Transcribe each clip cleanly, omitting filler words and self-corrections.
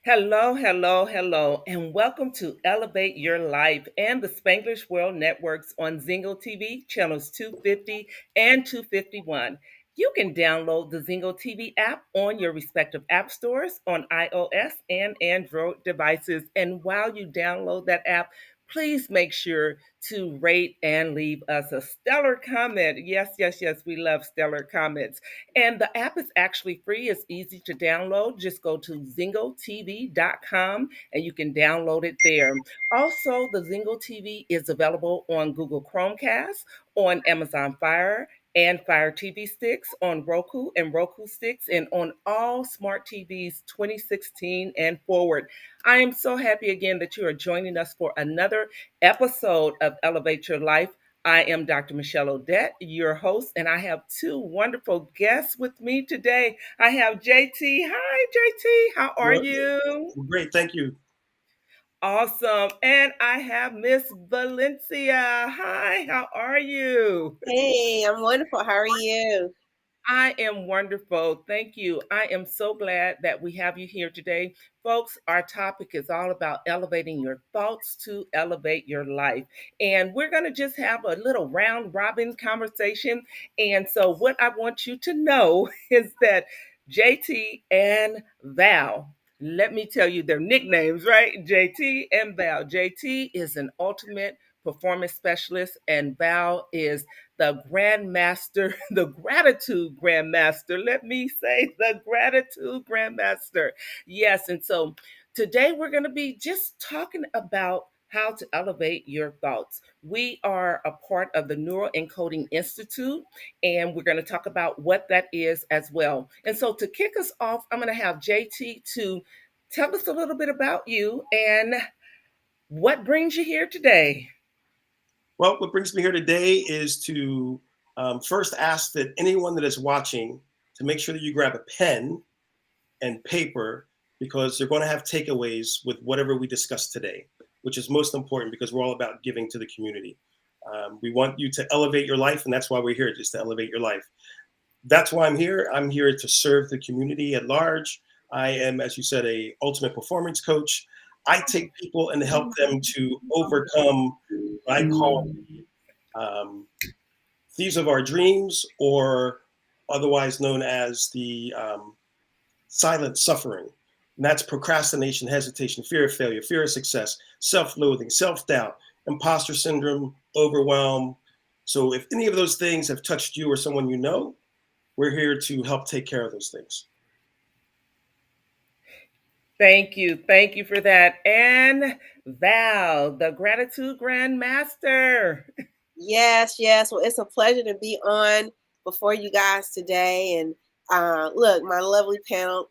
Hello, hello, hello, and welcome to Elevate Your Life and the Spanglish World Networks on Zingo TV, channels 250 and 251. You can download the Zingo TV app on your respective app stores on iOS and Android devices. And while you download that app, please make sure to rate and leave us a stellar comment. Yes, yes, yes, we love stellar comments. And the app is actually free. It's easy to download. Just go to zingotv.com and you can download it there. Also, the Zingo TV is available on Google Chromecast, on Amazon Fire, and Fire TV sticks, on Roku and Roku sticks, and on all smart TVs 2016 and forward. I am so happy again that you are joining us for another episode of Elevate Your Life. I am Dr. Michelle Odette, your host, and I have two wonderful guests with me today. I have JT. Hi, JT. How are Well, you? great, thank you. Awesome. And I have Miss Valencia. Hi, how are you? Hey, I'm wonderful. How are you? I am wonderful. Thank you. I am so glad that we have you here today. Folks, our topic is all about elevating your thoughts to elevate your life. And we're going to just have a little round robin conversation. And so, what I want you to know is that JT and Val, let me tell you their nicknames, right? JT and Val. JT is an ultimate performance specialist, and Val is the grandmaster, the gratitude grandmaster. Let me say the gratitude grandmaster. Yes. And so today we're going to be just talking about how to elevate your thoughts. We are a part of the Neuroencoding Institute, and we're going to talk about what that is as well. And so to kick us off, I'm going to have JT to tell us a little bit about you and what brings you here today. Well, what brings me here today is to first ask that anyone that is watching to make sure that you grab a pen and paper because they're going to have takeaways with whatever we discuss today, which is most important because we're all about giving to the community. We want you to elevate your life, and that's why we're here, just to elevate your life. That's why I'm here. I'm here to serve the community at large. I am, as you said, a ultimate performance coach. I take people and help them to overcome what I call um, thieves of our dreams, or otherwise known as the silent suffering. And that's procrastination, hesitation, fear of failure, fear of success, self-loathing, self-doubt, imposter syndrome, overwhelm. So if any of those things have touched you or someone you know, we're here to help take care of those things. Thank you. Thank you for that. And Val, the gratitude grandmaster. Yes, yes. Well, it's a pleasure to be on before you guys today. And look, my lovely panel,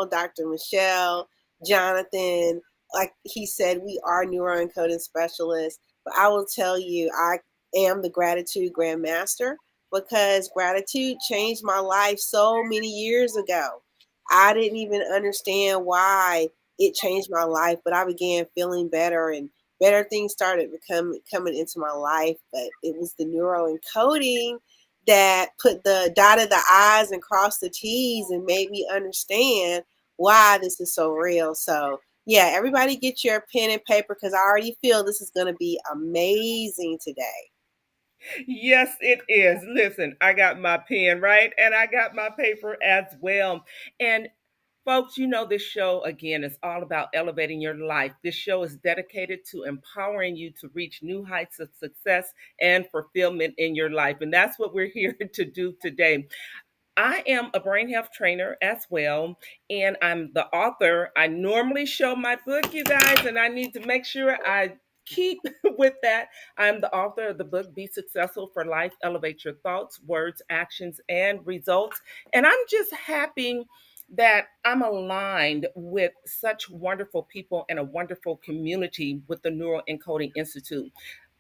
Dr. Michelle, Jonathan. Like he said, we are neuroencoding specialists. But I will tell you, I am the gratitude grandmaster because gratitude changed my life so many years ago. I didn't even understand why it changed my life, but I began feeling better and better things started coming into my life. But it was the neuroencoding that put the dotted the I's and crossed the T's and made me understand why this is so real. So yeah, everybody get your pen and paper because I already feel this is going to be amazing today. Yes, it is. Listen, I got my pen, right? And I got my paper as well. And folks, you know, this show again is all about elevating your life. This show is dedicated to empowering you to reach new heights of success and fulfillment in your life. And that's what we're here to do today. I am a brain health trainer as well, and I'm the author. I normally show my book, you guys, and I need to make sure I keep with that. I'm the author of the book Be Successful for Life, Elevate Your Thoughts, Words, Actions, and Results. And I'm just happy that I'm aligned with such wonderful people and a wonderful community with the Neural Encoding Institute.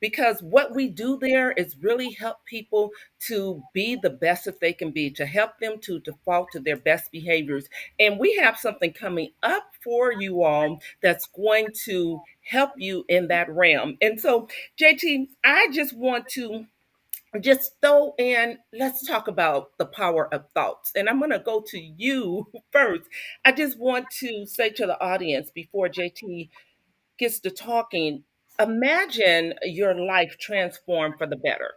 Because what we do there is really help people to be the best that they can be, to help them to default to their best behaviors. And we have something coming up for you all that's going to help you in that realm. And so, JT, I just want to just throw in, let's talk about the power of thoughts. And I'm going to go to you first. I just want to say to the audience before JT gets to talking, imagine your life transformed for the better.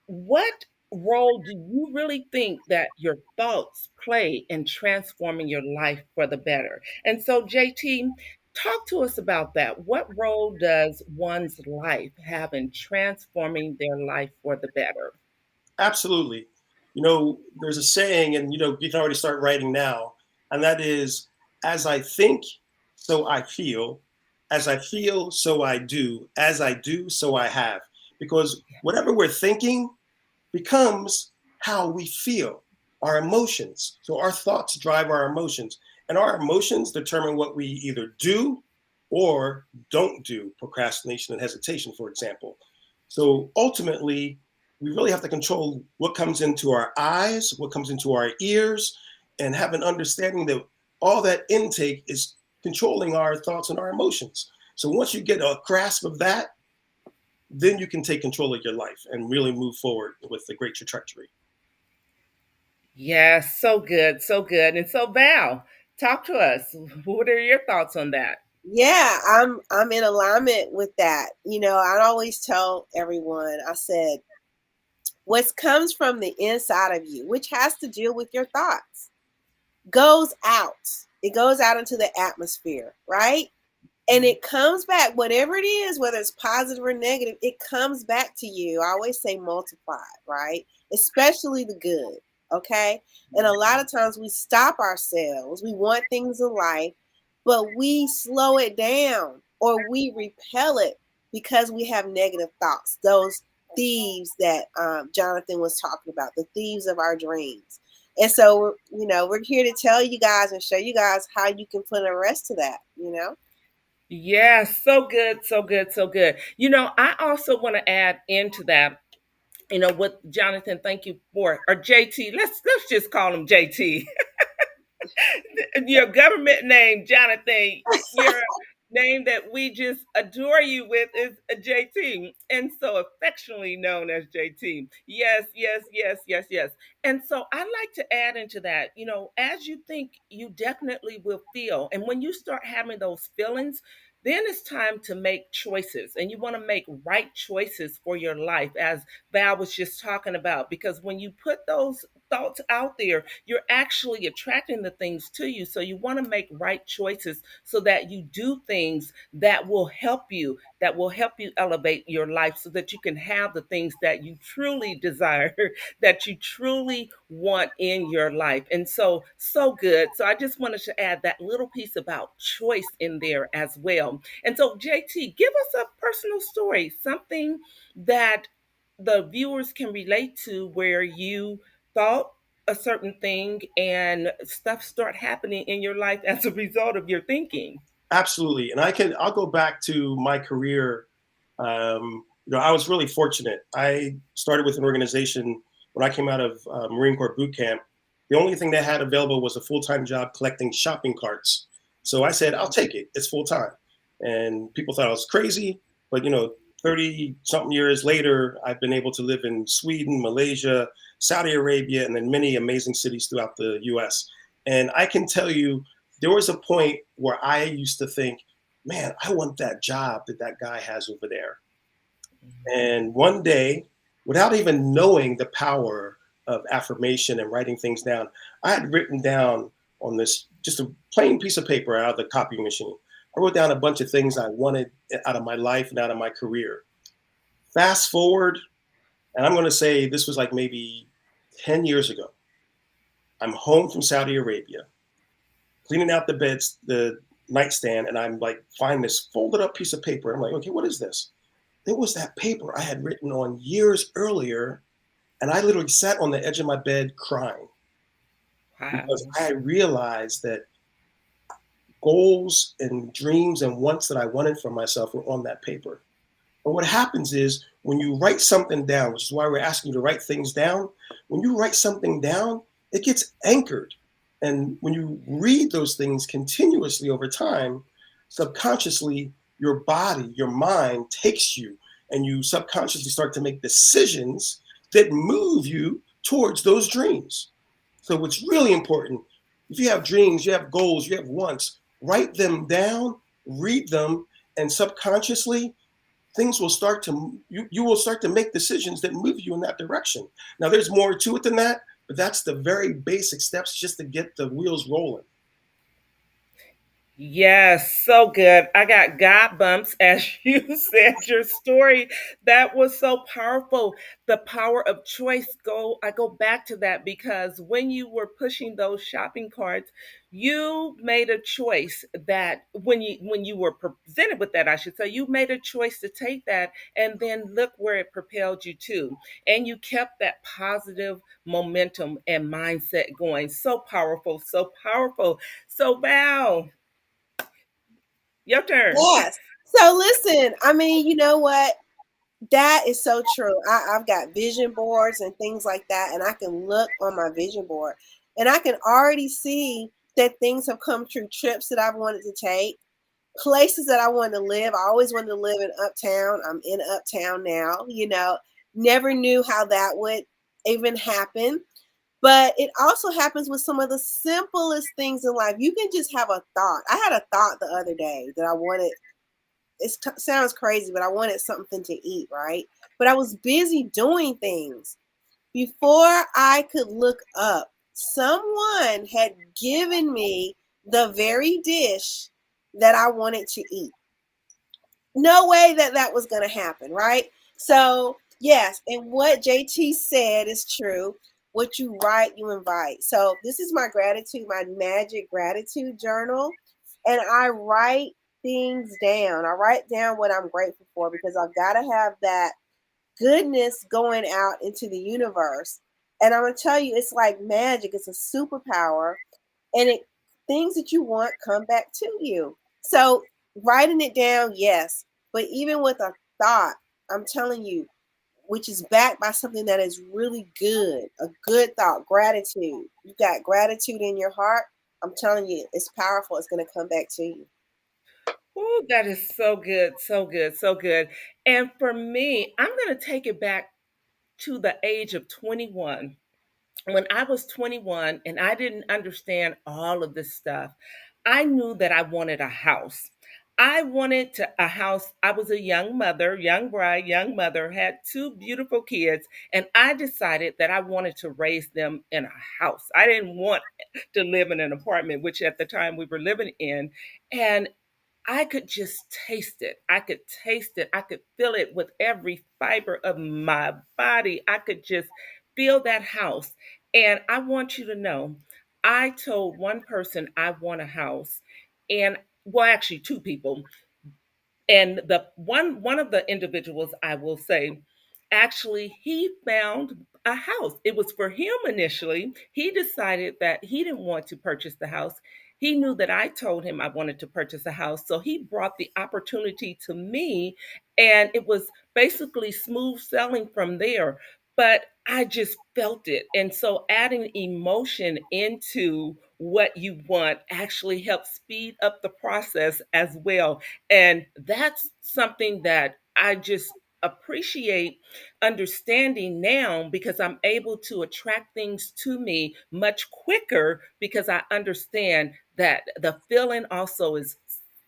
What role do you really think that your thoughts play in transforming your life for the better? And so, JT, talk to us about that. What role does one's life have in transforming their life for the better? Absolutely. There's a saying, and you can already start writing now, and that is, as I think, so I feel, as I feel, so I do, as I do, so I have. Because whatever we're thinking becomes how we feel, our emotions. So our thoughts drive our emotions, and our emotions determine what we either do or don't do, procrastination and hesitation, for example. So ultimately, we really have to control what comes into our eyes, what comes into our ears, and have an understanding that all that intake is controlling our thoughts and our emotions. So once you get a grasp of that, then you can take control of your life and really move forward with the great trajectory. Yes, so good, so good. And so, Val, talk to us. What are your thoughts on that? Yeah, I'm in alignment with that. I always tell everyone, I said, what comes from the inside of you, which has to deal with your thoughts, goes out. It goes out into the atmosphere, right? And it comes back, whatever it is, whether it's positive or negative, it comes back to you. I always say multiplied, right? Especially the good, okay? And a lot of times we stop ourselves. We want things in life, but we slow it down or we repel it because we have negative thoughts. Those thieves that Jonathan was talking about, the thieves of our dreams. And so, we're here to tell you guys and show you guys how you can put a rest to that. Yes, so good, so good, so good. I also want to add into that, what Jonathan, thank you for, or JT, let's just call him JT. Your government name, Jonathan, your name that we just adore you with is JT, and so affectionately known as JT. Yes, yes, yes, yes, yes. And so I like to add into that, as you think, you definitely will feel. And when you start having those feelings, then it's time to make choices, and you want to make right choices for your life, as Val was just talking about. Because when you put those thoughts out there, you're actually attracting the things to you. So you want to make right choices so that you do things that will help you elevate your life so that you can have the things that you truly desire, that you truly want in your life. And so, so good. So I just wanted to add that little piece about choice in there as well. And so, JT, give us a personal story, something that the viewers can relate to where you thought a certain thing and stuff start happening in your life as a result of your thinking. Absolutely. And I'll go back to my career. I was really fortunate. I started with an organization when I came out of Marine Corps boot camp. The only thing they had available was a full-time job collecting shopping carts. So I said, I'll take it. It's full time. And people thought I was crazy, but 30 something years later, I've been able to live in Sweden, Malaysia, Saudi Arabia, and then many amazing cities throughout the US. And I can tell you, there was a point where I used to think, man, I want that job that that guy has over there. And one day, without even knowing the power of affirmation and writing things down, I had written down on this just a plain piece of paper out of the copy machine. I wrote down a bunch of things I wanted out of my life and out of my career. Fast forward, and I'm going to say this was like maybe 10 years ago. I'm home from Saudi Arabia, cleaning out the beds, the nightstand, and I'm like, find this folded up piece of paper. I'm like, okay, what is this? It was that paper I had written on years earlier, and I literally sat on the edge of my bed crying because Wow. I realized that goals and dreams and wants that I wanted for myself were on that paper. But what happens is when you write something down, which is why we're asking you to write things down, when you write something down, it gets anchored. And when you read those things continuously over time, subconsciously, your body, your mind takes you, and you subconsciously start to make decisions that move you towards those dreams. So it's really important. If you have dreams, you have goals, you have wants, write them down, read them, and subconsciously things will start to you will start to make decisions that move you in that direction. Now there's more to it than that, but that's the very basic steps just to get the wheels rolling. Yes, so good. I got God bumps, as you said, your story. That was so powerful. The power of choice. I go back to that because when you were pushing those shopping carts, you made a choice that when you were presented with that, I should say, you made a choice to take that, and then look where it propelled you to. And you kept that positive momentum and mindset going. So powerful, so powerful. So Val, your turn. Yes. So listen, I mean, you know what? That is so true. I've got vision boards and things like that, and I can look on my vision board and I can already see that things have come true, trips that I've wanted to take, places that I wanted to live. I always wanted to live in Uptown. I'm in Uptown now, never knew how that would even happen. But it also happens with some of the simplest things in life. You can just have a thought. I had a thought the other day that I wanted, sounds crazy, but I wanted something to eat, right? But I was busy doing things. Before I could look up, someone had given me the very dish that I wanted to eat. No way that that was going to happen, right? So, yes, and what JT said is true. What you write, you invite. So, this is my gratitude, my magic gratitude journal. And I write things down. I write down what I'm grateful for because I've got to have that goodness going out into the universe. And I'm going to tell you, it's like magic, it's a superpower. And it things that you want come back to you. So writing it down, yes, but even with a thought, I'm telling you, which is backed by something that is really good, a good thought, gratitude. You got gratitude in your heart. I'm telling you, it's powerful. It's going to come back to you. Oh, that is so good, so good, so good. And for me, I'm going to take it back to the age of 21. When I was 21 and I didn't understand all of this stuff, I knew that I wanted a house. I wanted a house. I was a young mother, young bride, young mother, had two beautiful kids, and I decided that I wanted to raise them in a house. I didn't want to live in an apartment, which at the time we were living in. And I could just taste it. I could taste it. I could feel it with every fiber of my body. I could just feel that house. And I want you to know, I told one person I want a house, and well, actually, two people. And the one of the individuals, I will say, actually he found a house. It was for him initially. He decided that he didn't want to purchase the house. He knew that I told him I wanted to purchase a house, so he brought the opportunity to me, and it was basically smooth selling from there. But I just felt it. And so adding emotion into what you want actually helps speed up the process as well. And that's something that I just appreciate understanding now because I'm able to attract things to me much quicker because I understand that the feeling also is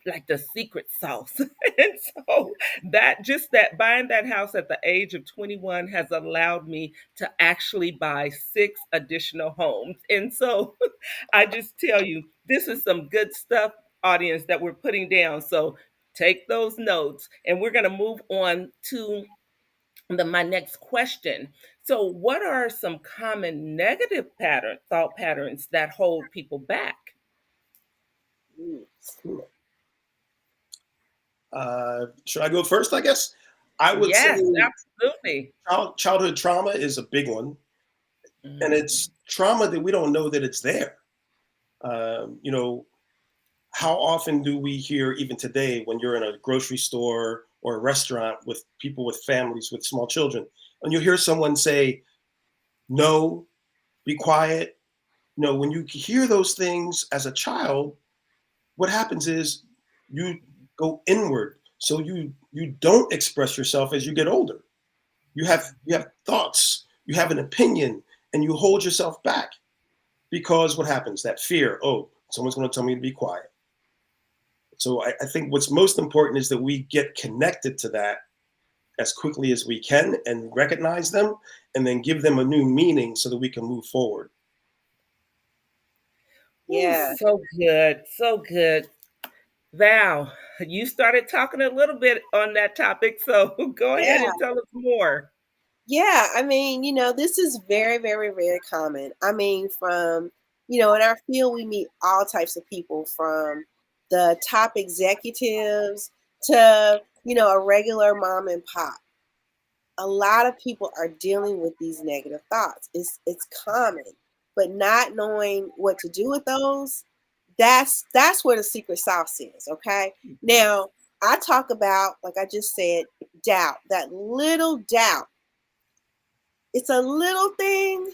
like the secret sauce. And so that buying that house at the age of 21 has allowed me to actually buy six additional homes. And so I just tell you, this is some good stuff, audience, that we're putting down. So take those notes, and we're going to move on to my next question. So, what are some common negative thought patterns that hold people back? Mm. Should I go first? I guess I would say Yes, absolutely. childhood trauma is a big one, and Mhm. it's trauma that we don't know that it's there. You know, how often do we hear even today when you're in a grocery store or a restaurant with people with families with small children, and you hear someone say, "No, be quiet." When you hear those things as a child, what happens is you go inward, so you don't express yourself as you get older. You have thoughts, you have an opinion and you hold yourself back because what happens? That fear, oh, someone's going to tell me to be quiet. So I think what's most important is that we get connected to that as quickly as we can and recognize them and then give them a new meaning so that we can move forward. Ooh, Yeah. so good. So good. Val, you started talking a little bit on that topic, so go ahead Yeah. and tell us more. Yeah, I mean, this is very, very, very common. I mean, from, in our field, we meet all types of people from the top executives to, a regular mom and pop. A lot of people are dealing with these negative thoughts. It's common, but not knowing what to do with those, that's where the secret sauce is, okay? Now, I talk about, like I just said, doubt, that little doubt. It's a little thing,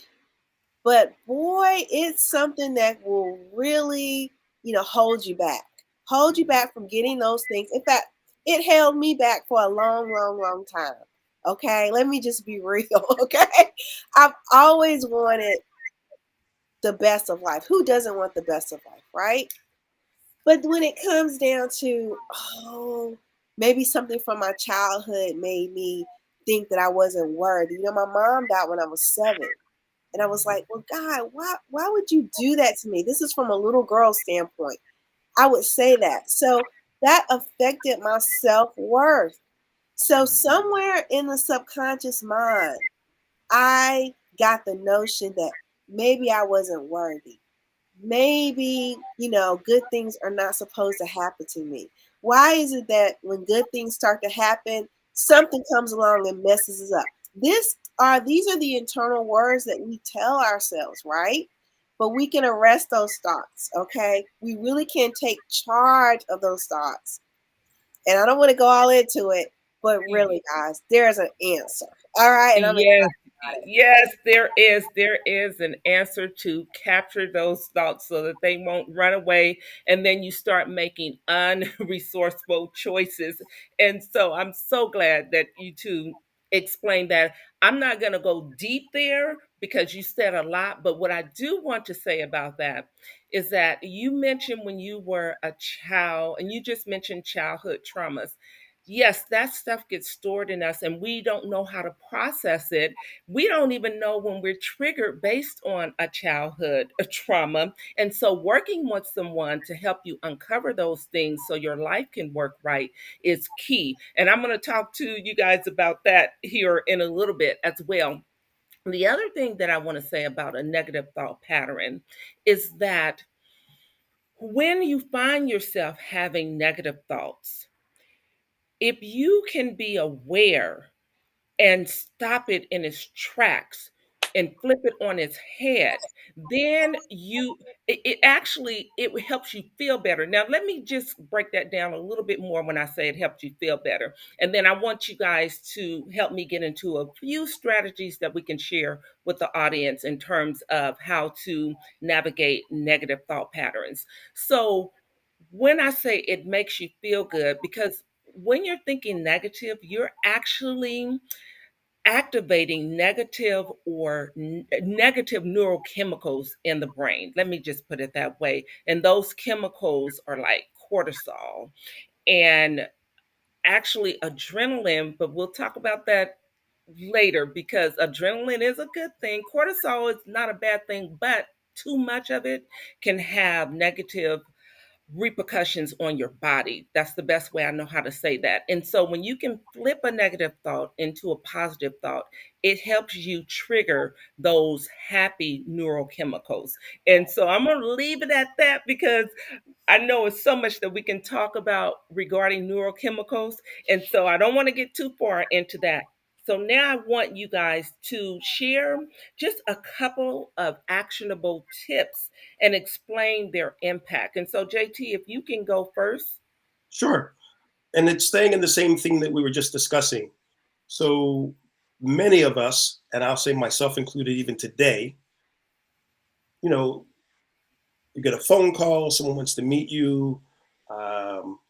but boy, it's something that will really, hold you back. Hold you back from getting those things. In fact, it held me back for a long, long, long time. Okay, let me just be real. Okay, I've always wanted the best of life. Who doesn't want the best of life, right? But when it comes down to, oh, maybe something from my childhood made me think that I wasn't worthy. My mom died when I was 7. And I was like, well, God, why would you do that to me? This is from a little girl's standpoint. I would say that. So that affected my self-worth. So somewhere in the subconscious mind, I got the notion that maybe I wasn't worthy. Maybe, good things are not supposed to happen to me. Why is it that when good things start to happen, something comes along and messes us up? These are the internal words that we tell ourselves, right? But we can arrest those thoughts, okay? We really can take charge of those thoughts. And I don't want to go all into it, but really, guys, there's an answer. All right, and I'm excited Yes, about it. yes, there is. There is an answer to capture those thoughts so that they won't run away. And then you start making unresourceful choices. And so I'm so glad that you two explained that. I'm not going to go deep there because you said a lot. But what I do want to say about that is that you mentioned when you were a child, and you just mentioned childhood traumas. Yes, that stuff gets stored in us and we don't know how to process it. We don't even know when we're triggered based on a childhood a trauma. And so, working with someone to help you uncover those things so your life can work right is key. And I'm going to talk to you guys about that here in a little bit as well. The other thing that I want to say about a negative thought pattern is that when you find yourself having negative thoughts, if you can be aware and stop it in its tracks and flip it on its head, then it actually it helps you feel better. Now let me just break that down a little bit more when I say it helps you feel better, and then I want you guys to help me get into a few strategies that we can share with the audience in terms of how to navigate negative thought patterns. So when I say it makes you feel good, because when you're thinking negative, you're actually activating negative neurochemicals in the brain. Let me just put it that way. And those chemicals are like cortisol and actually adrenaline, but we'll talk about that later because adrenaline is a good thing. Cortisol is not a bad thing, but too much of it can have negative repercussions on your body. That's the best way I know how to say that. And so when you can flip a negative thought into a positive thought, it helps you trigger those happy neurochemicals. And so I'm going to leave it at that because I know it's so much that we can talk about regarding neurochemicals. And so I don't want to get too far into that. So now I want you guys to share just a couple of actionable tips and explain their impact. And so, JT, if you can go first. Sure. And it's staying in the same thing that we were just discussing. So many of us, and I'll say myself included even today, you know, you get a phone call, someone wants to meet you.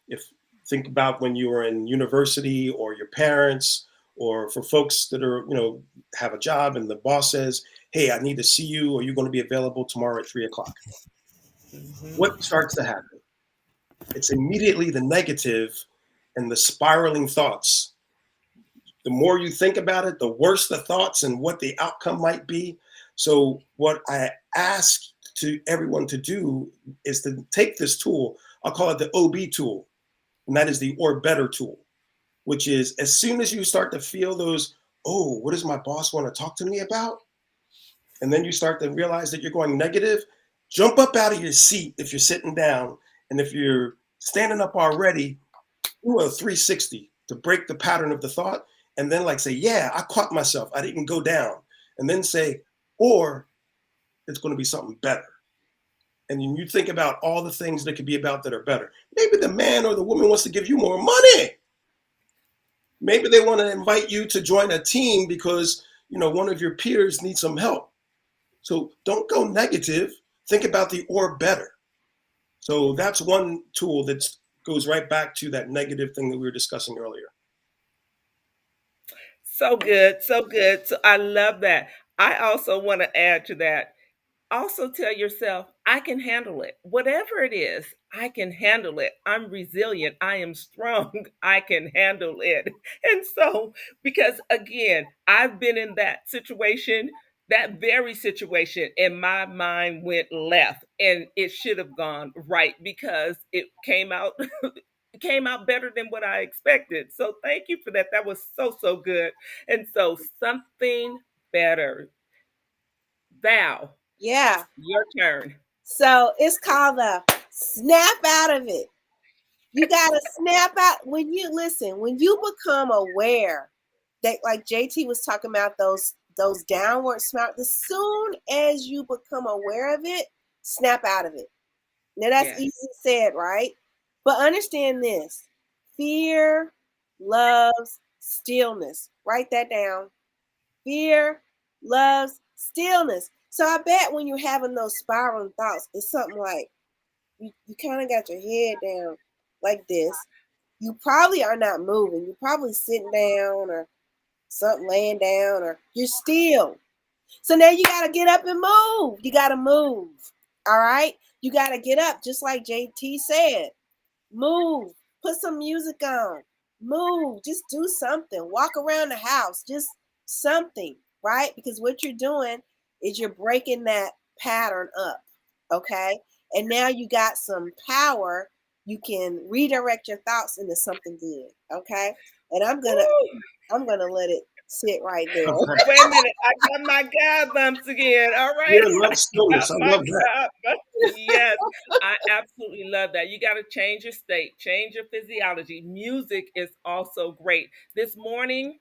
If think about when you were in university or your parents or for folks that are, have a job and the boss says, hey, I need to see you. Are you going to be available tomorrow at 3 o'clock? Mhm. What starts to happen? It's immediately the negative and the spiraling thoughts. The more you think about it, the worse the thoughts and what the outcome might be. So, what I ask to everyone to do is to take this tool. I'll call it the OB tool, and that is the or better tool, which is as soon as you start to feel those, oh, what does my boss want to talk to me about? And then you start to realize that you're going negative, jump up out of your seat if you're sitting down. And if you're standing up already, do a 360 to break the pattern of the thought. And then, like, say, yeah, I caught myself. I didn't go down. And then say, or it's going to be something better. And then you think about all the things that could be about that are better. Maybe the man or the woman wants to give you more money. Maybe they want to invite you to join a team because one of your peers needs some help. So don't go negative. Think about the or better. So that's one tool that goes right back to that negative thing that we were discussing earlier. So good, so good. So I love that. I also want to add to that. Also tell yourself, I can handle it. Whatever it is, I can handle it. I'm resilient. I am strong. I can handle it. And so, because again, I've been in that situation, that very situation, and my mind went left and it should have gone right because it came out came out better than what I expected. So thank you for that. That was so, so good. And so something better. Val, Yeah. your turn. So it's called the snap out of it. You gotta snap out when you listen, when you become aware that like JT was talking about those downward smart, as soon as you become aware of it, snap out of it. Now that's Yes. easy said, right? But understand this. Fear loves stillness. Write that down. Fear loves stillness. So I bet when you're having those spiraling thoughts, it's something like you kind of got your head down like this. You probably are not moving. You're probably sitting down or something laying down or you're still. So now you got to get up and move. You got to move. All right? You got to get up just like JT said. Move. Put some music on. Move. Just do something. Walk around the house. Just something, right? Because what you're doing is you're breaking that pattern up. Okay? And now you got some power. You can redirect your thoughts into something good. Okay? And Woo! I'm gonna let it sit right there. Wait a minute. I got my God bumps again. All right. Yeah, I love I got stillness. I my love that. God bumps. Yes. I absolutely love that. You got to change your state, change your physiology. Music is also great. This morning,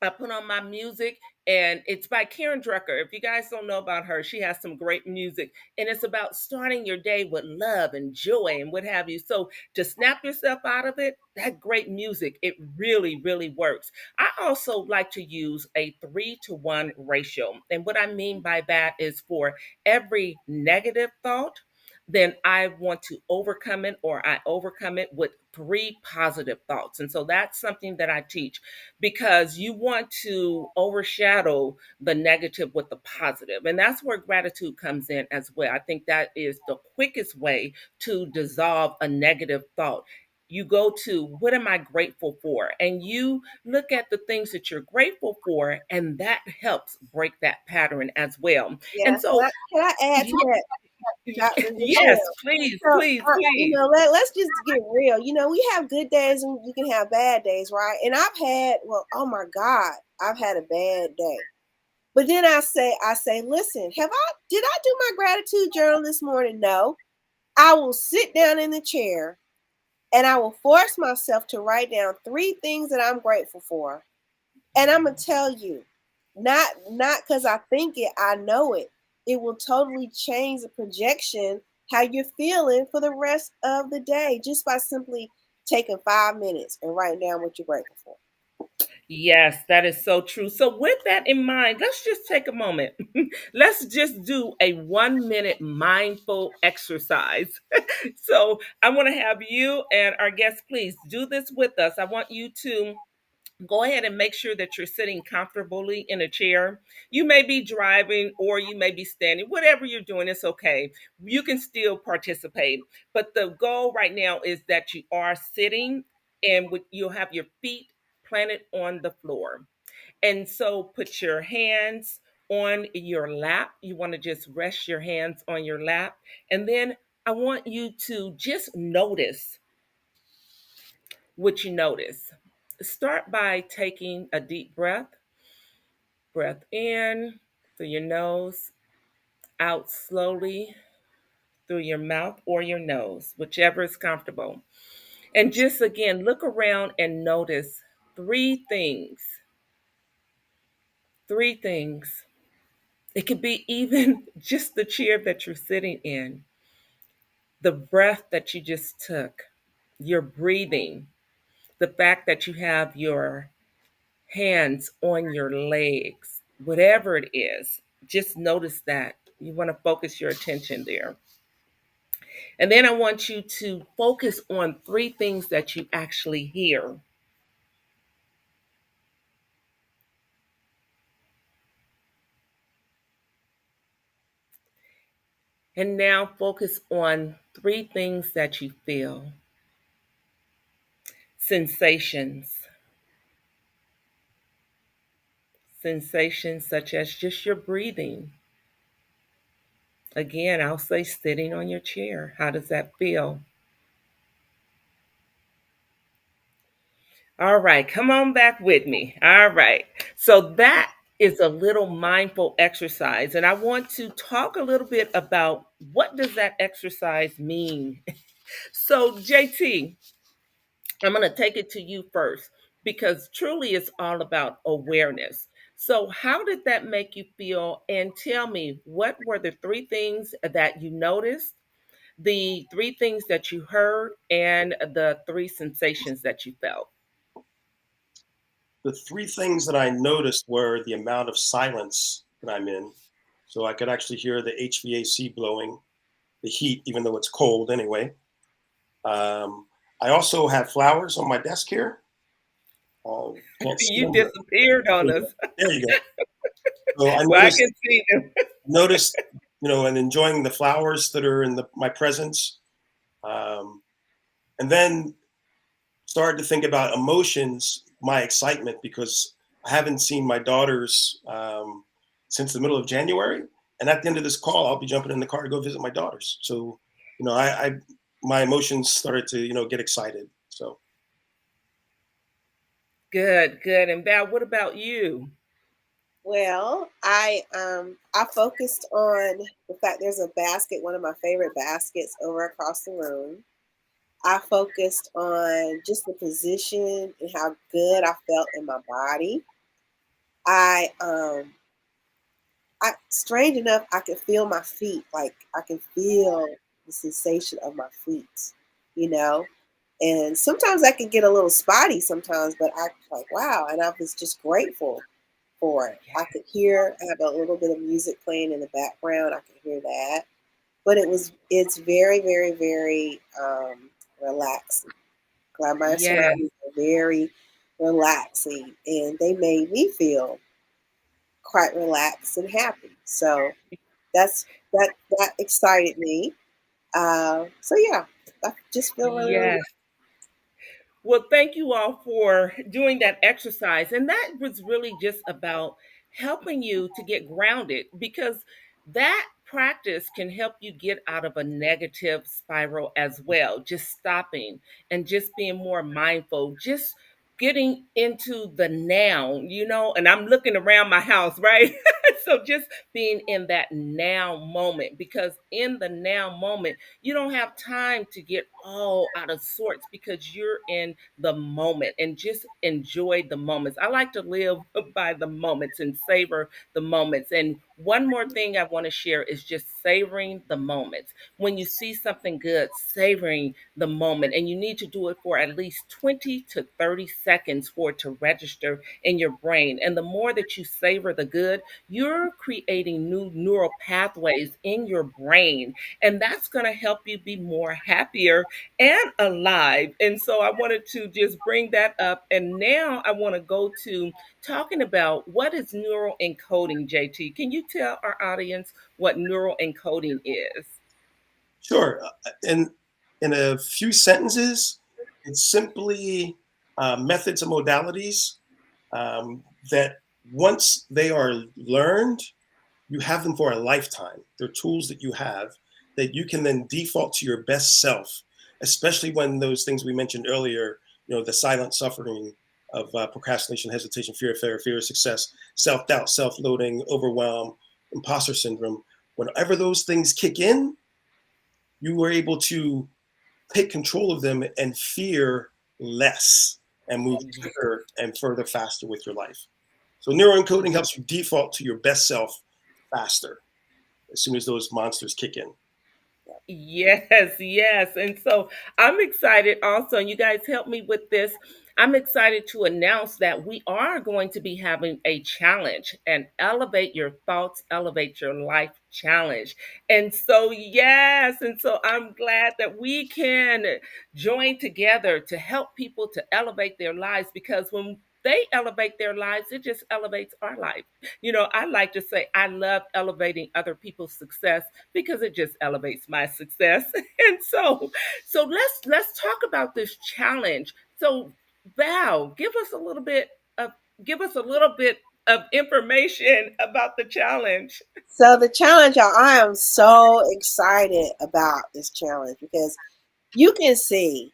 I put on my music and it's by Karen Drucker. If you guys don't know about her, she has some great music and it's about starting your day with love and joy and what have you. So to snap yourself out of it, that great music, it really, really works. I also like to use a 3-to-1 ratio. And what I mean by that is for every negative thought, then I want to overcome it or I overcome it with 3 positive thoughts. And so that's something that I teach because you want to overshadow the negative with the positive. And that's where gratitude comes in as well. I think that is the quickest way to dissolve a negative thought. You go to what am I grateful for? And you look at the things that you're grateful for, and that helps break that pattern as well. Yeah. And so, Can I add to that, Dr. yes, Michelle? please, So, please, please. let's just get real. We have good days and you can have bad days, right? And oh my God, I've had a bad day. But then I say, listen, did I do my gratitude journal this morning? No. I will sit down in the chair and I will force myself to write down 3 things that I'm grateful for. And I'm gonna tell you, not because I think it, I know it. It will totally change the projection, how you're feeling for the rest of the day, just by simply taking 5 minutes and writing down what you're grateful for. Yes, that is so true. So, with that in mind, let's just take a moment. Let's just do a 1 minute mindful exercise. So, I want to have you and our guests, please do this with us. I want you to go ahead and make sure that you're sitting comfortably in a chair. You may be driving or you may be standing, whatever you're doing, it's okay. You can still participate. But the goal right now is that you are sitting and you'll have your feet planted on the floor. And so put your hands on your lap. You want to just rest your hands on your lap. And then I want you to just notice what you notice. Start by taking a deep breath in through your nose, out slowly through your mouth or your nose, whichever is comfortable. And just again, look around and notice three things. Three things. It could be even just the chair that you're sitting in, the breath that you just took, your breathing, the fact that you have your hands on your legs, whatever it is, just notice that. You want to focus your attention there. And then I want you to focus on three things that you actually hear. And now focus on three things that you feel. Sensations. Sensations such as just your breathing. Again, I'll say sitting on your chair. How does that feel? All right, come on back with me. All right. So that is a little mindful exercise, and I want to talk a little bit about what does that exercise mean. So, JT, I'm going to take it to you first because truly it's all about awareness. So, how did that make you feel? And tell me, what were the three things that you noticed, the three things that you heard, and the three sensations that you felt? The three things that I noticed were the amount of silence that I'm in. So I could actually hear the HVAC blowing, the heat, even though it's cold anyway. Um, I also have flowers on my desk here. Can't see You them, but disappeared on us. there you go. So I Well, I noticed, can see them. noticed, and enjoying the flowers that are in my presence. Um, and then started to think about emotions, my excitement, because I haven't seen my daughters since the middle of January. And at the end of this call, I'll be jumping in the car to go visit my daughters. So, I my emotions started to, get excited. So Good, good. And Val, what about you? Well, I focused on the fact there's a basket, one of my favorite baskets over across the room. I focused on just the position and how good I felt in my body. I strange enough, I could feel my feet. Like I can feel the sensation of my feet, you know. And sometimes I can get a little spotty sometimes, but I like wow, and I was just grateful for it. I could hear, I have a little bit of music playing in the background. I could hear that, but it's very, very, very relaxing. My Yes, surroundings are very relaxing, and they made me feel quite relaxed and happy. So that's that excited me. So yeah, I just feel really yes. relaxed. Well, thank you all for doing that exercise. And that was really just about helping you to get grounded because that practice can help you get out of a negative spiral as well. Just stopping and just being more mindful, just getting into the now, and I'm looking around my house, right? So just being in that now moment because in the now moment, you don't have time to get all out of sorts because you're in the moment and just enjoy the moments. I like to live by the moments and savor the moments. And one more thing I want to share is just savoring the moments. When you see something good, savoring the moment, and you need to do it for at least 20 to 30 seconds for it to register in your brain. And the more that you savor the good, you're creating new neural pathways in your brain, and that's going to help you be more happier and alive. And so I wanted to just bring that up. And now I want to go to talking about what is neural encoding, JT. Can you tell our audience what neural encoding is? Sure. In a few sentences, it's simply methods and modalities that once they are learned, you have them for a lifetime. They're tools that you have that you can then default to your best self, especially when those things we mentioned earlier, the silent suffering of procrastination, hesitation, fear of success, self-doubt, self-loathing, overwhelm, imposter syndrome. Whenever those things kick in, you were able to take control of them and fear less and move quicker and further faster with your life. So neuroencoding helps you default to your best self faster as soon as those monsters kick in. Yes, yes. And so I'm excited also, and you guys help me with this. I'm excited to announce that we are going to be having a challenge, and Elevate Your Thoughts, Elevate Your Life challenge. And so, yes, and so I'm glad that we can join together to help people to elevate their lives, because when they elevate their lives, it just elevates our life. I like to say I love elevating other people's success because it just elevates my success. And so let's talk about this challenge. So Val, of give us a little bit of information about the challenge. So the challenge, y'all, I am so excited about this challenge because you can see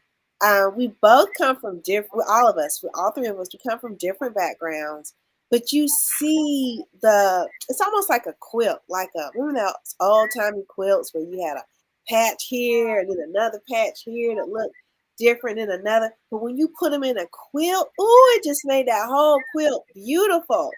we both come from different, all of us, all three of us, we come from different backgrounds, but you see it's almost like a quilt, like remember those old timey quilts where you had a patch here and then another patch here that looked different than another. But when you put them in a quilt, ooh, it just made that whole quilt beautiful.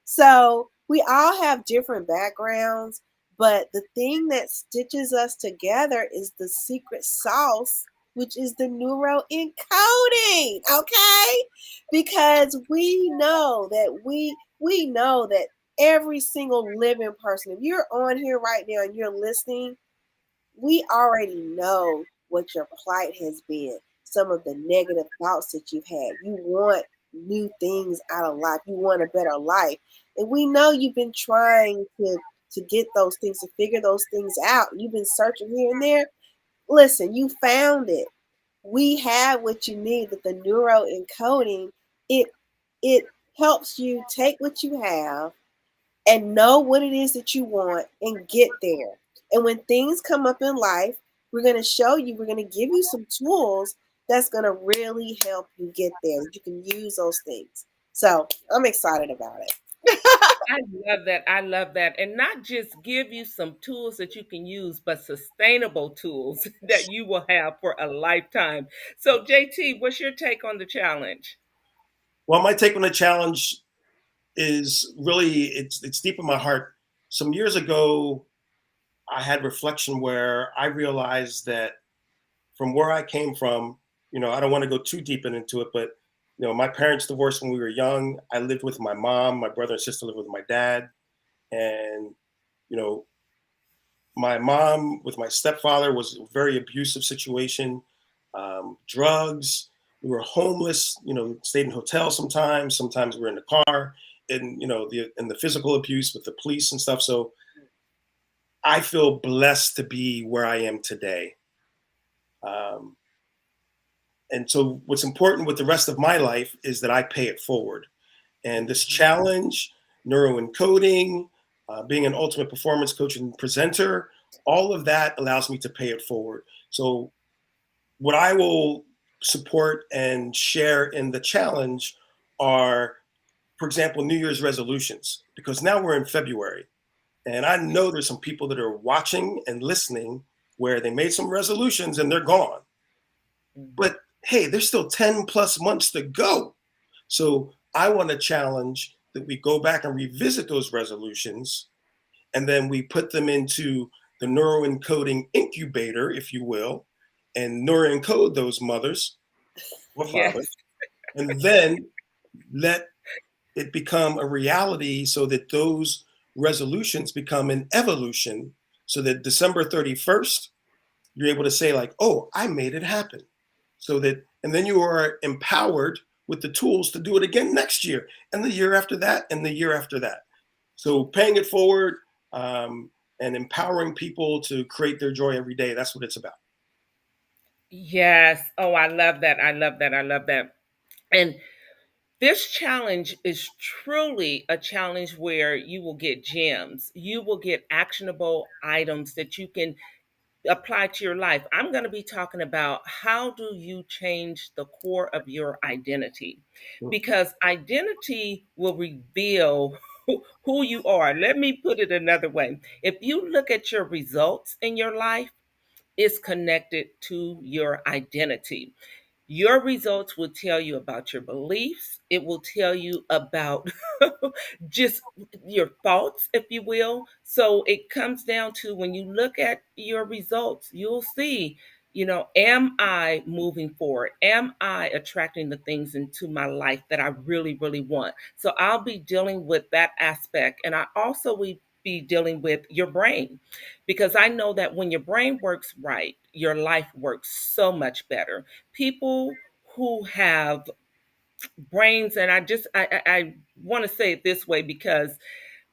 So we all have different backgrounds, but the thing that stitches us together is the secret sauce, which is the neuroencoding, okay? Because we know that every single living person, if you're on here right now and you're listening, we already know what your plight has been, some of the negative thoughts that you've had. You want new things out of life. You want a better life. And we know you've been trying to get those things, to figure those things out. You've been searching here and there. Listen, you found it. We have what you need with the neuroencoding. It helps you take what you have and know what it is that you want and get there. And when things come up in life, we're going to show you, we're going to give you some tools that's going to really help you get there. You can use those things. So I'm excited about it. I love that. I love that. And not just give you some tools that you can use, but sustainable tools that you will have for a lifetime. So, JT, what's your take on the challenge? Well, my take on the challenge is really it's deep in my heart. Some years ago, I had reflection where I realized that from where I came from, I don't want to go too deep into it, but my parents divorced when we were young. I lived with my mom, my brother and sister lived with my dad, and you know, my mom with my stepfather was a very abusive situation, drugs. We were homeless. Stayed in hotels sometimes. Sometimes we were in the car, and the physical abuse with the police and stuff. So I feel blessed to be where I am today. Um, and so what's important with the rest of my life is that I pay it forward. And this challenge, neuroencoding, being an ultimate performance coach and presenter, all of that allows me to pay it forward. So what I will support and share in the challenge are, for example, New Year's resolutions, because now we're in February. And I know there's some people that are watching and listening where they made some resolutions and they're gone. But hey, there's still 10 plus months to go. So I want to challenge that we go back and revisit those resolutions, and then we put them into the neuroencoding incubator, if you will, and neuroencode those mothers or Yes. fathers, and then let it become a reality so that those resolutions become an evolution, so that December 31st, you're able to say, like, oh, I made it happen. So that, and then you are empowered with the tools to do it again next year, and the year after that, and the year after that. So paying it forward, and empowering people to create their joy every day. That's what it's about. Yes. Oh, I love that. I love that. I love that. And this challenge is truly a challenge where you will get gems. You will get actionable items that you can apply to your life. I'm going to be talking about how do you change the core of your identity, because identity will reveal who you are. Let me put it another way. If you look at your results in your life, it's connected to your identity. Your results will tell you about your beliefs. It will tell you about just your thoughts, if you will. So it comes down to when you look at your results, you'll see, am I moving forward? Am I attracting the things into my life that I really, really want? So I'll be dealing with that aspect. And I also will be dealing with your brain, because I know that when your brain works right, your life works so much better. People who have brains, and I want to say it this way, because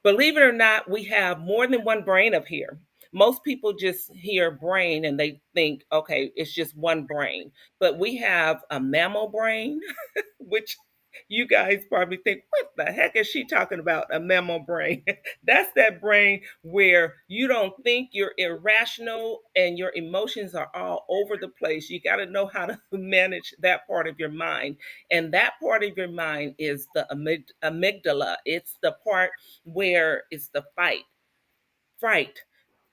believe it or not, we have more than one brain up here. Most people just hear brain and they think, okay, it's just one brain. But we have a mammal brain, which you guys probably think, what the heck is she talking about? A mammal brain. That's that brain where you don't think, you're irrational and your emotions are all over the place. You got to know how to manage that part of your mind. And that part of your mind is the amygdala. It's the part where it's the fright,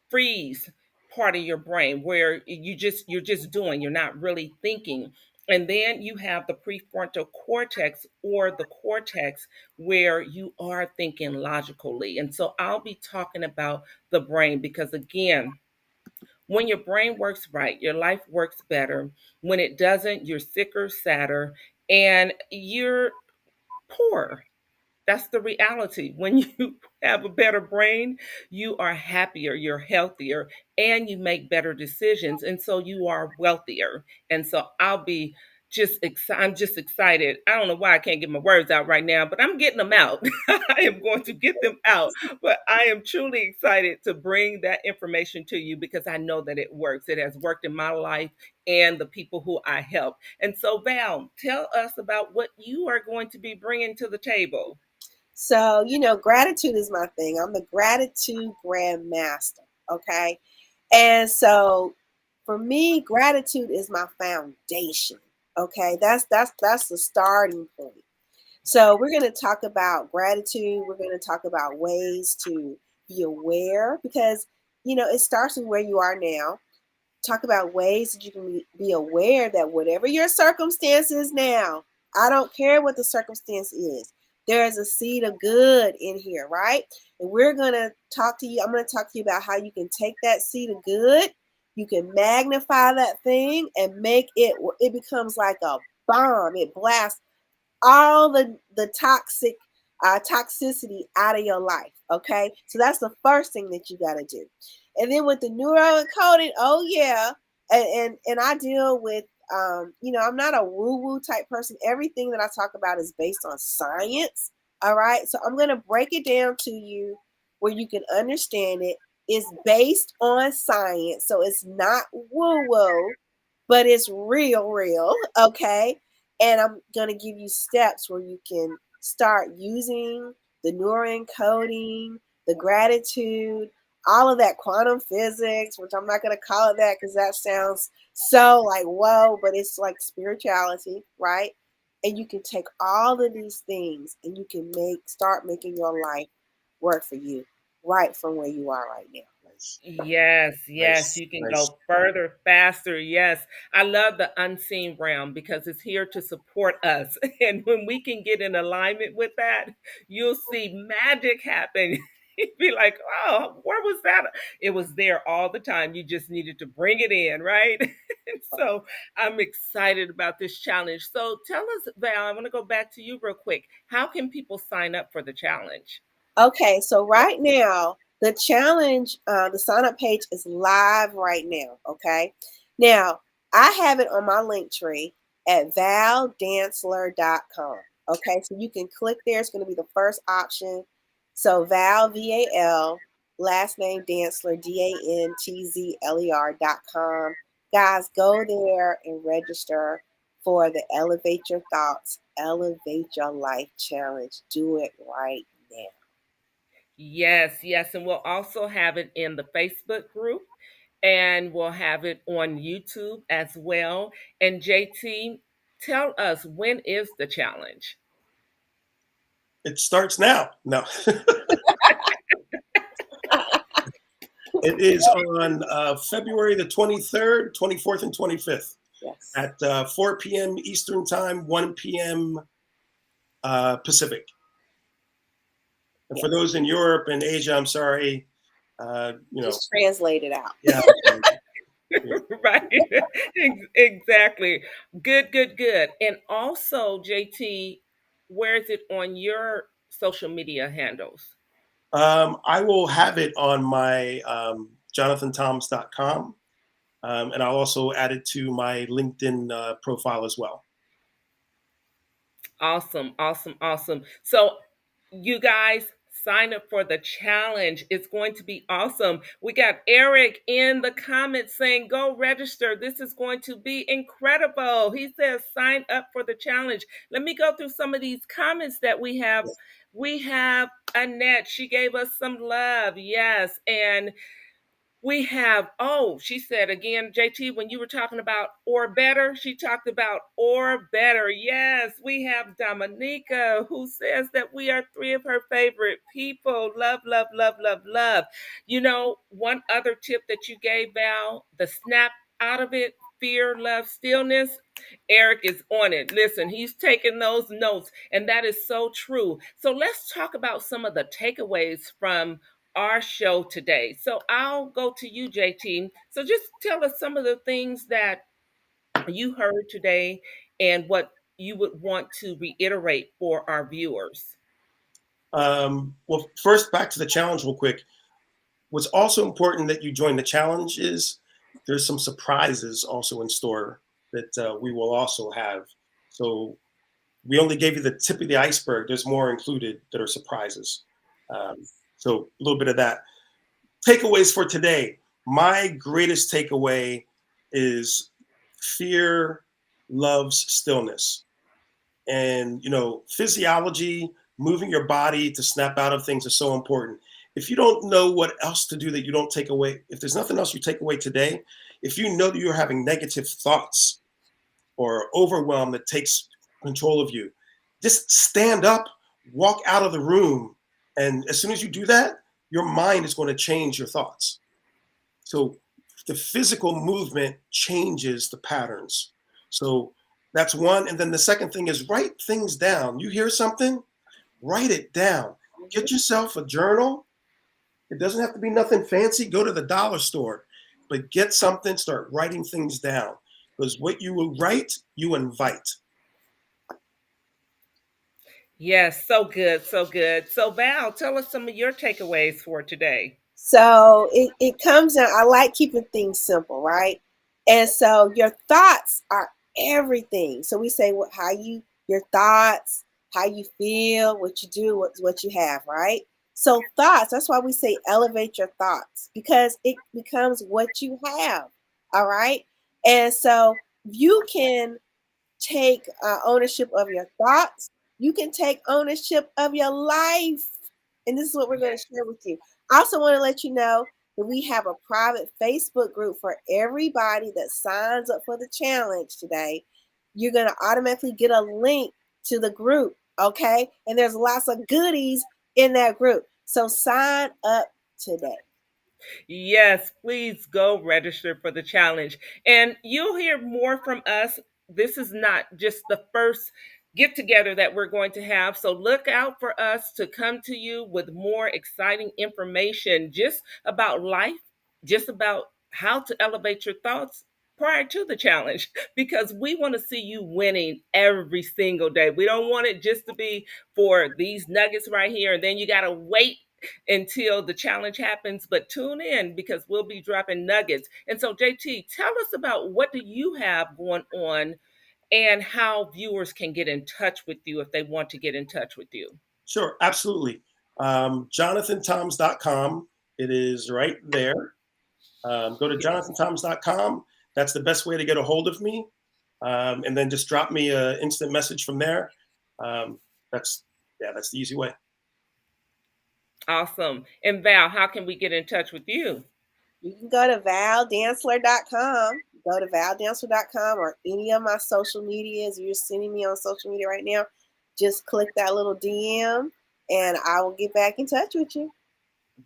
freeze part of your brain, where you're just doing, you're not really thinking. And then you have the prefrontal cortex, or the cortex, where you are thinking logically. And so I'll be talking about the brain, because again, when your brain works right, your life works better. When it doesn't, you're sicker, sadder, and you're poor. That's the reality. When you have a better brain, you are happier, you're healthier, and you make better decisions. And so you are wealthier. And so I'll be I'm just excited. I don't know why I can't get my words out right now, but I'm getting them out. I am going to get them out. But I am truly excited to bring that information to you, because I know that it works. It has worked in my life and the people who I help. And so, Val, tell us about what you are going to be bringing to the table. So, gratitude is my thing. I'm the gratitude grandmaster. Okay. And so for me, gratitude is my foundation. Okay. That's the starting point. So we're going to talk about gratitude. We're going to talk about ways to be aware, because it starts with where you are now. Talk about ways that you can be aware that whatever your circumstances now, I don't care what the circumstance is, there is a seed of good in here, right? And we're going to talk to you. I'm going to talk to you about how you can take that seed of good, you can magnify that thing and make it becomes like a bomb. It blasts all the toxicity out of your life. Okay, so that's the first thing that you got to do. And then with the neuroencoding, oh yeah, and I deal with I'm not a woo woo type person. Everything that I talk about is based on science. All right, so I'm gonna break it down to you where you can understand it. It's based on science, so it's not woo woo, but it's real, okay? And I'm going to give you steps where you can start using the neuroencoding, the gratitude, all of that quantum physics, which I'm not going to call it that because that sounds so like, whoa, but it's like spirituality, right? And you can take all of these things and you can start making your life work for you right from where you are right now. Nice, Yes, yes, nice, you can nice. go further, faster. Yes, I love the unseen realm, because it's here to support us. And when we can get in alignment with that, you'll see magic happen. You'd be like, oh, where was that? It was there all the time. You just needed to bring it in, right? And so I'm excited about this challenge. So tell us, Val, I want to go back to you real quick. How can people sign up for the challenge? Okay, so right now, the challenge, the sign up page is live right now. Okay, now I have it on my link tree at valdanceler.com. Okay, so you can click there, it's going to be the first option. So Val, VAL, last name Dantzler, DANTZLER.com. Guys, go there and register for the Elevate Your Thoughts, Elevate Your Life Challenge. Do it right now. Yes, yes. And we'll also have it in the Facebook group and we'll have it on YouTube as well. And JT, tell us, when is the challenge? It starts now. No, it is on February the 23rd, 24th, and 25th Yes. at 4 p.m. Eastern Time, 1 p.m. Pacific. And for Yes. those in Europe and Asia, I'm sorry, Just translate it out. yeah. Yeah. Right. Exactly. Good, good, good. And also, JT, where is it on your social media handles? I will have it on my jonathantoms.com, and I'll also add it to my LinkedIn profile as well. Awesome, awesome, awesome. So, you guys sign up for the challenge. It's going to be awesome. We got Eric in the comments saying, go register. This is going to be incredible. He says, sign up for the challenge. Let me go through some of these comments that we have. We have Annette. She gave us some love. Yes. And we have, oh, she said again, JT, when you were talking about or better, she talked about or better. Yes, we have Dominica who says that we are three of her favorite people. Love, love, love, love, love. You know, one other tip that you gave, Val, the snap out of it, fear, love, stillness. Eric is on it. Listen, he's taking those notes, and that is so true. So let's talk about some of the takeaways from our show today. So I'll go to you, JT. So just tell us some of the things that you heard today and what you would want to reiterate for our viewers. Well, first, back to the challenge, real quick. What's also important that you join the challenge is there's some surprises also in store that we will also have. So we only gave you the tip of the iceberg. There's more included that are surprises. Um, so a little bit of that. Takeaways for today. My greatest takeaway is fear loves stillness. And, physiology, moving your body to snap out of things is so important. If you don't know what else to do that you don't take away, if there's nothing else you take away today, if you know that you're having negative thoughts or overwhelm that takes control of you, just stand up, walk out of the room. And as soon as you do that, your mind is going to change your thoughts. So the physical movement changes the patterns. So that's one. And then the second thing is write things down. You hear something, write it down. Get yourself a journal. It doesn't have to be nothing fancy. Go to the dollar store, but get something, start writing things down. Because what you will write, you invite. Yes, so good, so good. So Val, tell us some of your takeaways for today. So it comes down, I like keeping things simple, right? And so your thoughts are everything. So we say your thoughts, how you feel, what you do, what you have, right? So thoughts, that's why we say elevate your thoughts because it becomes what you have. All right. And so you can take ownership of your thoughts. You can take ownership of your life. And this is what we're going to share with you. I also want to let you know that we have a private Facebook group for everybody that signs up for the challenge today. You're going to automatically get a link to the group, okay? And there's lots of goodies in that group. So sign up today. Yes, please go register for the challenge. And you'll hear more from us. This is not just the first get together that we're going to have. So look out for us to come to you with more exciting information just about life, just about how to elevate your thoughts, prior to the challenge because we want to see you winning every single day. We don't want it just to be for these nuggets right here and then you got to wait until the challenge happens, but tune in because we'll be dropping nuggets. And so JT, tell us about what do you have going on and how viewers can get in touch with you if they want to get in touch with you. Sure, absolutely. JonathanToms.com. It is right there. Go to JonathanToms.com. That's the best way to get a hold of me. And then just drop me an instant message from there. Um, that's that's the easy way. Awesome. And Val, how can we get in touch with you? You can go to valdanceler.com. Go to valdanceler.com or any of my social medias. You're sending me on social media right now. Just click that little DM and I will get back in touch with you.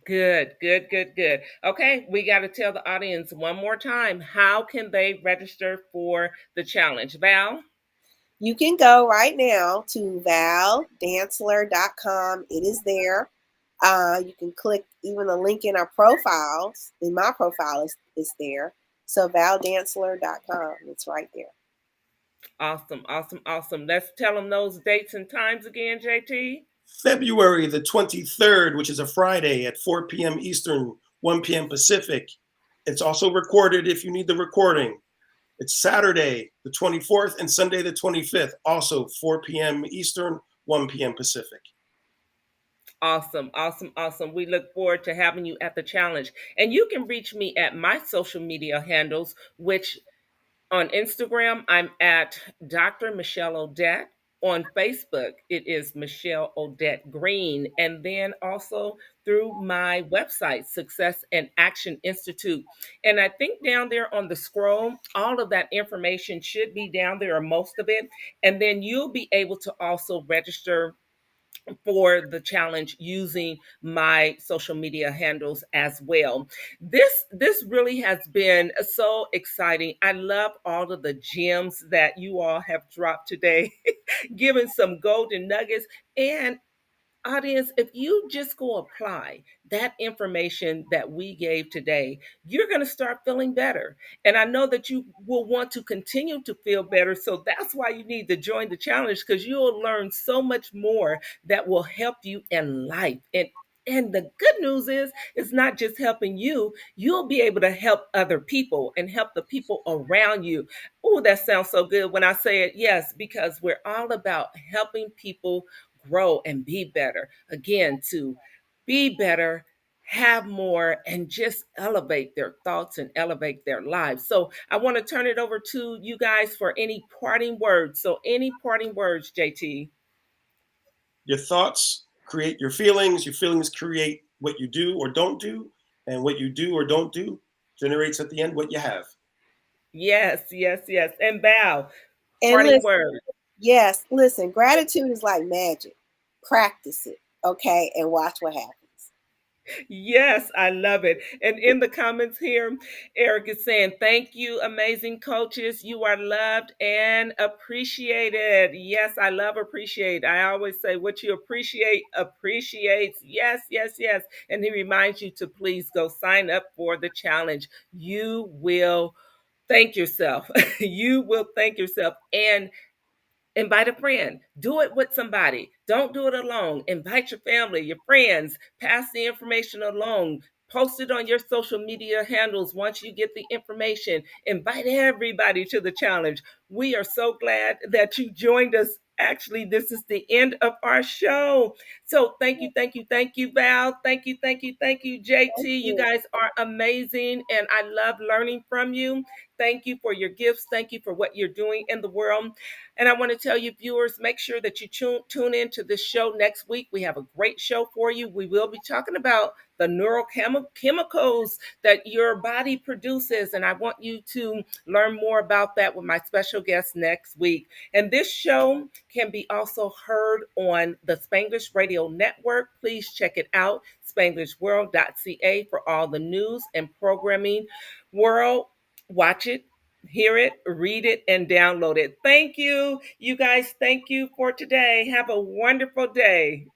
Good, good, good, good. Okay, we got to tell the audience one more time, how can they register for the challenge? Val? You can go right now to valdanceler.com. It is there. You can click even the link in our profiles. In my profile is there. So valdanceler.com. It's right there. Awesome, awesome, awesome. Let's tell them those dates and times again, JT. February the 23rd, which is a Friday at 4 p.m. Eastern, 1 p.m. Pacific. It's also recorded if you need the recording. It's Saturday the 24th and Sunday the 25th, also 4 p.m. Eastern, 1 p.m. Pacific. Awesome, awesome, awesome. We look forward to having you at the challenge. And you can reach me at my social media handles, which on Instagram, I'm at Dr. Michelle Odette. On Facebook, it is Michelle Odette Green. And then also through my website, Success and Action Institute. And I think down there on the scroll, all of that information should be down there, or most of it. And then you'll be able to also register for the challenge using my social media handles as well. This really has been so exciting. I love all of the gems that you all have dropped today, giving some golden nuggets. And audience, if you just go apply that information that we gave today, you're going to start feeling better. And I know that you will want to continue to feel better. So that's why you need to join the challenge because you'll learn so much more that will help you in life. And the good news is, it's not just helping you, you'll be able to help other people and help the people around you. Oh, that sounds so good when I say it. Yes, because we're all about helping people grow and be better. Again, to be better, have more, and just elevate their thoughts and elevate their lives. So I want to turn it over to you guys for any parting words. So, any parting words, JT? Your thoughts create your feelings create what you do or don't do, and what you do or don't do generates at the end what you have. Yes, yes, yes. And Val, And parting listen, words. yes, listen, gratitude is like magic. Practice it, okay, and watch what happens. Yes, I love it. And in the comments here, Eric is saying, thank you, amazing coaches. You are loved and appreciated. Yes, I love appreciate. I always say what you appreciate appreciates. Yes, yes, yes. And he reminds you to please go sign up for the challenge. You will thank yourself. You will thank yourself. And invite a friend. Do it with somebody. Don't do it alone. Invite your family, your friends. Pass the information along. Post it on your social media handles once you get the information. Invite everybody to the challenge. We are so glad that you joined us. Actually, this is the end of our show. So thank you, thank you, thank you, Val. Thank you, thank you, thank you, Thank JT. You you. guys are amazing, and I love learning from you. Thank you for your gifts. Thank you for what you're doing in the world. And I want to tell you, viewers, make sure that you tune into this show next week. We have a great show for you. We will be talking about the neurochemicals that your body produces. And I want you to learn more about that with my special guest next week. And this show can be also heard on the Spanglish Radio Network. Please check it out, spanglishworld.ca, for all the news and programming world. Watch it, hear it, read it, and download it. Thank you, you guys. Thank you for today. Have a wonderful day.